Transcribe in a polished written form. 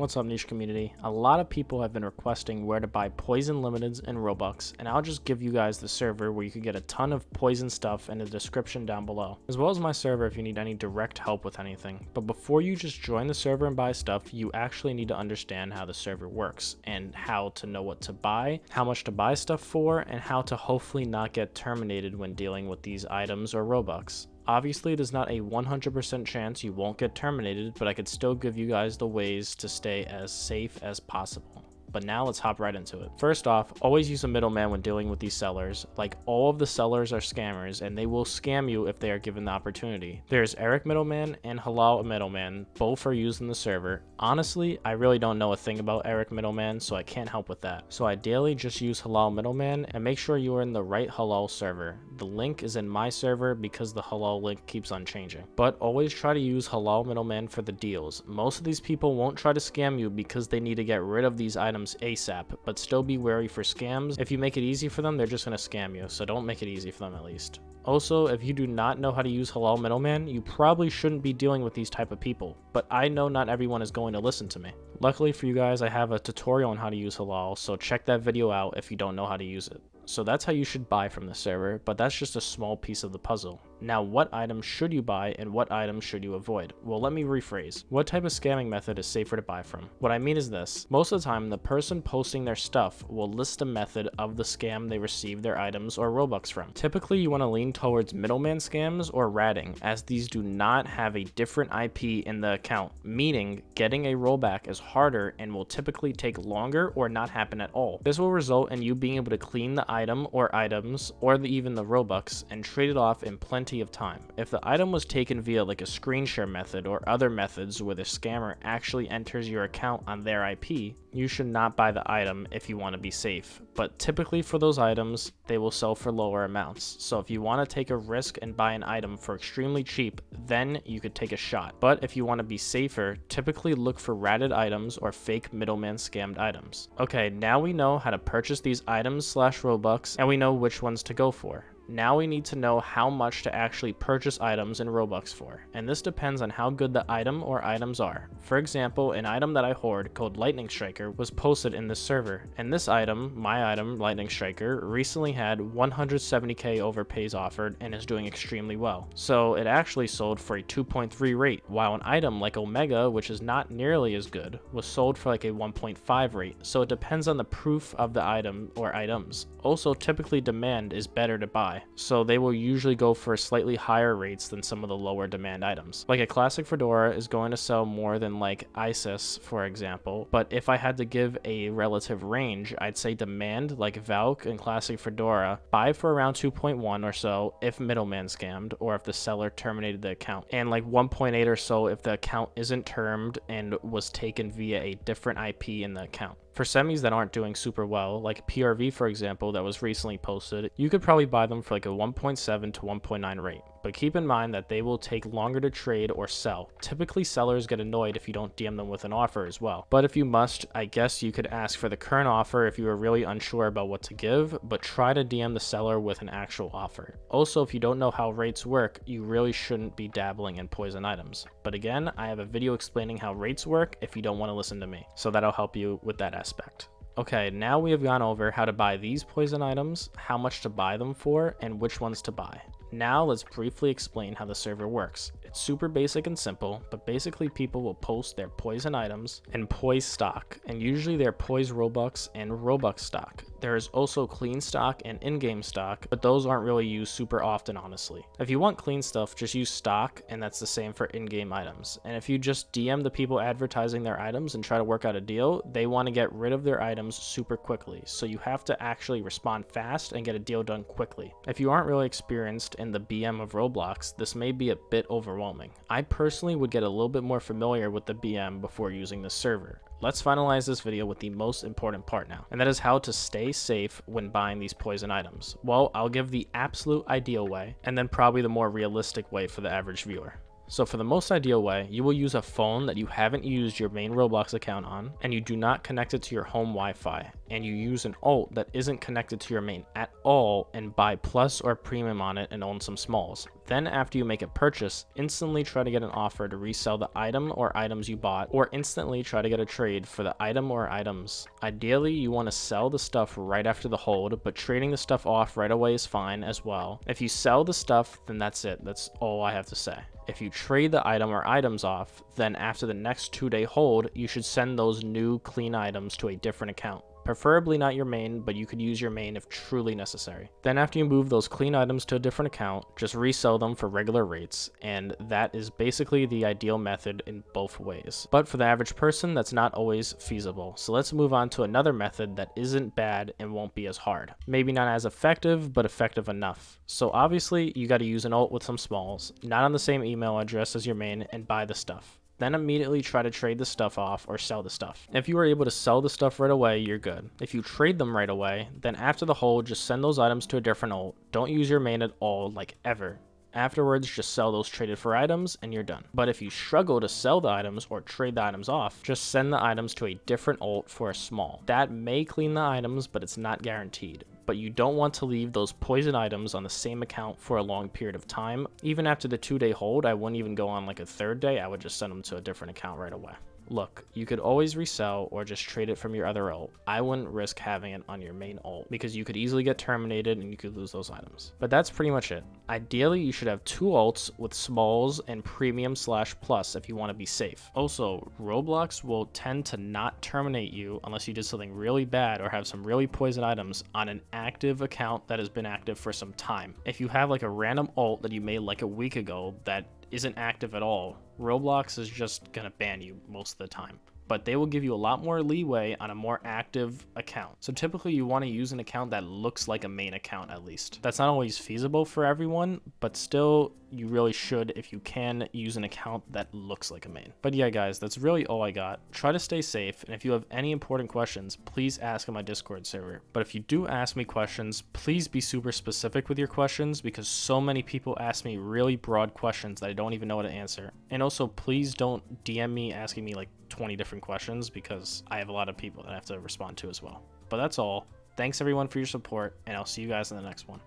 What's up, niche community? A lot of people have been requesting where to buy poison limiteds and Robux, and I'll just give you guys the server where you can get a ton of poison stuff in the description down below, as well as my server if you need any direct help with anything. But before you just join the server and buy stuff, you actually need to understand how the server works and how to know what to buy, how much to buy stuff for, and how to hopefully not get terminated when dealing with these items or Robux. Obviously, there's not a 100% chance you won't get terminated, but I could still give you guys the ways to stay as safe as possible. But now let's hop right into it. First off, always use a middleman when dealing with these sellers. Like, all of the sellers are scammers and they will scam you if they are given the opportunity. There's Eric Middleman and Halal Middleman, both are used in the server. Honestly, I really don't know a thing about Eric Middleman, so I can't help with that. So ideally, just use Halal Middleman and make sure you are in the right Halal server. The link is in my server because the Halal link keeps on changing. But always try to use Halal Middleman for the deals. Most of these people won't try to scam you because they need to get rid of these items ASAP, but still be wary for scams. If you make it easy for them, they're just going to scam you, so don't make it easy for them at least. Also, if you do not know how to use Halal Middleman, you probably shouldn't be dealing with these type of people, but I know not everyone is going to listen to me. Luckily for you guys, I have a tutorial on how to use Halal, so check that video out if you don't know how to use it. So that's how you should buy from the server, but that's just a small piece of the puzzle. Now, what items should you buy and what items should you avoid? Well, let me rephrase. What type of scamming method is safer to buy from? What I mean is this. Most of the time, the person posting their stuff will list a method of the scam they received their items or Robux from. Typically, you want to lean towards middleman scams or ratting, as these do not have a different IP in the account, meaning getting a rollback is harder and will typically take longer or not happen at all. This will result in you being able to clean the item or items or even the Robux and trade it off in plenty of time. If the item was taken via like a screen share method or other methods where the scammer actually enters your account on their IP, you should not buy the item if you want to be safe. But typically for those items, they will sell for lower amounts. So if you want to take a risk and buy an item for extremely cheap, then you could take a shot. But if you want to be safer, typically look for ratted items or fake middleman scammed items. Okay, now we know how to purchase these items slash Robux, and we know which ones to go for. Now we need to know how much to actually purchase items and Robux for, and this depends on how good the item or items are. For example, an item that I hoard called Lightning Striker was posted in this server, and this item, my item, Lightning Striker, recently had 170k overpays offered and is doing extremely well. So it actually sold for a 2.3 rate, while an item like Omega, which is not nearly as good, was sold for like a 1.5 rate. So it depends on the proof of the item or items. Also, typically demand is better to buy, so they will usually go for slightly higher rates than some of the lower demand items. Like a classic fedora is going to sell more than like ISIS, for example, but if I had to give a relative range, I'd say demand like Valk and classic fedora buy for around 2.1 or so if middleman scammed or if the seller terminated the account, and like 1.8 or so if the account isn't termed and was taken via a different IP in the account. For semis that aren't doing super well, like PRV for example that was recently posted, you could probably buy them for like a 1.7 to 1.9 rate. But keep in mind that they will take longer to trade or sell. Typically sellers get annoyed if you don't DM them with an offer as well. But if you must, I guess you could ask for the current offer if you are really unsure about what to give, but try to DM the seller with an actual offer. Also, if you don't know how rates work, you really shouldn't be dabbling in poison items. But again, I have a video explaining how rates work if you don't want to listen to me, so that'll help you with that aspect. Okay, now we have gone over how to buy these poison items, how much to buy them for, and which ones to buy. Now let's briefly explain how the server works. It's super basic and simple, but basically people will post their poison items and poise stock, and usually they're poise Robux and Robux stock. There is also clean stock and in-game stock, but those aren't really used super often, honestly. If you want clean stuff, just use stock, and that's the same for in-game items. And if you just DM the people advertising their items and try to work out a deal, they want to get rid of their items super quickly, so you have to actually respond fast and get a deal done quickly. If you aren't really experienced in the BM of Roblox, this may be a bit overwhelming. I personally would get a little bit more familiar with the BM before using this server. Let's finalize this video with the most important part now, and that is how to stay safe when buying these poison items. Well, I'll give the absolute ideal way, and then probably the more realistic way for the average viewer. So for the most ideal way, you will use a phone that you haven't used your main Roblox account on, and you do not connect it to your home Wi-Fi, and you use an alt that isn't connected to your main at all and buy Plus or Premium on it and own some smalls. Then after you make a purchase, instantly try to get an offer to resell the item or items you bought, or instantly try to get a trade for the item or items. Ideally, you want to sell the stuff right after the hold, but trading the stuff off right away is fine as well. If you sell the stuff, then that's it. That's all I have to say. If you trade the item or items off, then after the next 2-day hold, you should send those new clean items to a different account. Preferably not your main, but you could use your main if truly necessary. Then after you move those clean items to a different account, just resell them for regular rates, and that is basically the ideal method in both ways. But for the average person, that's not always feasible. So let's move on to another method that isn't bad and won't be as hard. Maybe not as effective, but effective enough. So obviously, you got to use an alt with some smalls, not on the same email address as your main, and buy the stuff. Then immediately try to trade the stuff off or sell the stuff. If you are able to sell the stuff right away, you're good. If you trade them right away, then after the hold, just send those items to a different alt. Don't use your main at all, like ever. Afterwards, just sell those traded for items and you're done. But if you struggle to sell the items or trade the items off, just send the items to a different alt for a small. That may clean the items, but it's not guaranteed. But you don't want to leave those poison items on the same account for a long period of time. Even after the 2-day hold, I wouldn't even go on like a 3rd day. I would just send them to a different account right away. Look, you could always resell or just trade it from your other alt. I wouldn't risk having it on your main alt because you could easily get terminated and you could lose those items. But that's pretty much it. Ideally, you should have 2 alts with smalls and premium/plus if you want to be safe. Also, Roblox will tend to not terminate you unless you did something really bad or have some really poison items on an active account that has been active for some time. If you have like a random alt that you made like a week ago that isn't active at all, Roblox is just gonna ban you most of the time. But they will give you a lot more leeway on a more active account. So typically you want to use an account that looks like a main account at least. That's not always feasible for everyone, but still you really should, if you can, use an account that looks like a main. But yeah guys, that's really all I got. Try to stay safe, and if you have any important questions, please ask on my Discord server. But if you do ask me questions, please be super specific with your questions because so many people ask me really broad questions that I don't even know how to answer. And also please don't DM me asking me like 20 different questions because I have a lot of people that I have to respond to as well. But that's all. Thanks everyone for your support, and I'll see you guys in the next one.